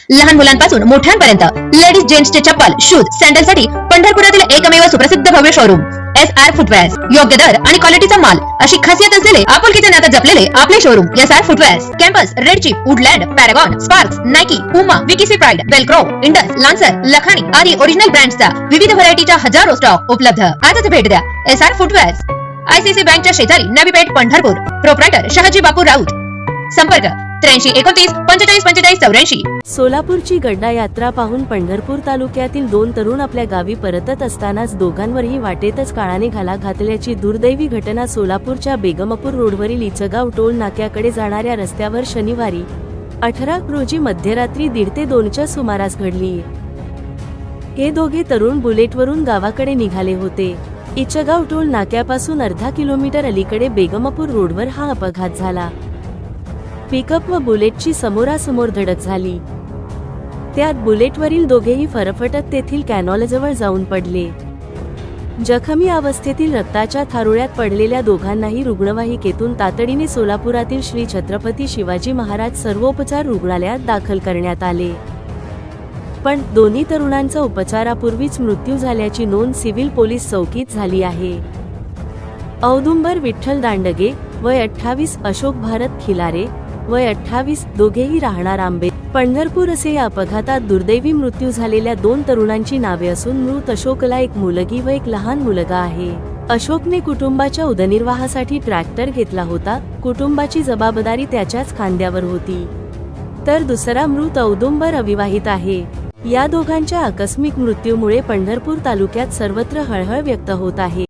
लहान मुलांपासून मोठ्यांपर्यंत लेडीज जेंट्सचे चप्पल, शूज, सॅन्डलसाठी पंढरपुरातील एकमेव सुप्रसिद्ध भव्य शोरूम SR फुटवेअर्स. योग्य दर आणि क्वालिटीचा माल अशी खासियत असलेले आपुलकीचे नातं जपलेले आपले showroom SR footwears. Campus, Red Chief, Woodland, Paragon, Sparx, Nike, Puma, VKC Pride, Velcro, Indus, Lancer, Lakhani आदी ओरिजिनल ब्रँड्सचा विविध व्हरायटीच्या हजारो स्टॉक उपलब्ध. आजच भेट द्या SR फुटवेअर्स, ICICI बँकच्या शेजारी, नवी पेठ, पंढरपूर. प्रोप्रायटर शहाजी बापू राऊत. संपर्क 83 29 45 45 84. सोलापूरची गड्डा यात्रा पाहून पंढरपूर तालुक्यातील दोन तरुण आपल्या गावी परतत असतानाच दोघांवरही वाटेतच काळाने घाला घातल्याची दुर्दैवी घटना सोलापूरच्या बेगमपूर रोडवरील इचगाव टोल नाक्याकडे जाणाऱ्या रस्त्यावर शनिवारी 18 रोजी मध्यरात्री 1:30 ते 2च्या सुमारास घडली. हे दोघे तरुण बुलेटवरून गावाकडे निघाले होते. इचगाव टोल नाक्यापासून अर्धा किलोमीटर अलीकडे बेगमपूर रोडवर हा अपघात झाला. पिकअप व बुलेटची समोरासमोर धडक झाली. त्यात बुलेटवरील दोघेही फरफटत तेथील कॅनॉलजवळ जाऊन पडले. जखमी अवस्थेतील रक्ताच्या थारोळ्यात पडलेल्या दोघांनाही रुग्णवाहिकेतून तातडीने सोलापुरातील श्री छत्रपती शिवाजी महाराज सर्वोपचार रुग्णालयात दाखल करण्यात आले. पण दोन्ही तरुणांचा उपचारापूर्वीच मृत्यू झाल्याची नोंद सिव्हिल पोलीस चौकीत झाली आहे. औदुंबर विठ्ठल दांडगे वय 28, अशोक भारत खिलारे वय 28, दोघेही राहणार आंबे, पंढरपूर असे या अपघातात दुर्दैवी मृत्यू झालेल्या दोन तरुणांची नावे असून मृत अशोकला एक मुलगी व एक लहान मुलगा आहे. अशोकने कुटुंबाच्या उदरनिर्वाहासाठी ट्रॅक्टर घेतला होता. कुटुंबाची जबाबदारी त्याच्याच खांद्यावर होती. तर दुसरा मृत औदुंबर अविवाहित आहे. या दोघांच्या आकस्मिक मृत्यूमुळे पंढरपूर तालुक्यात सर्वत्र हळहळ व्यक्त होत आहे.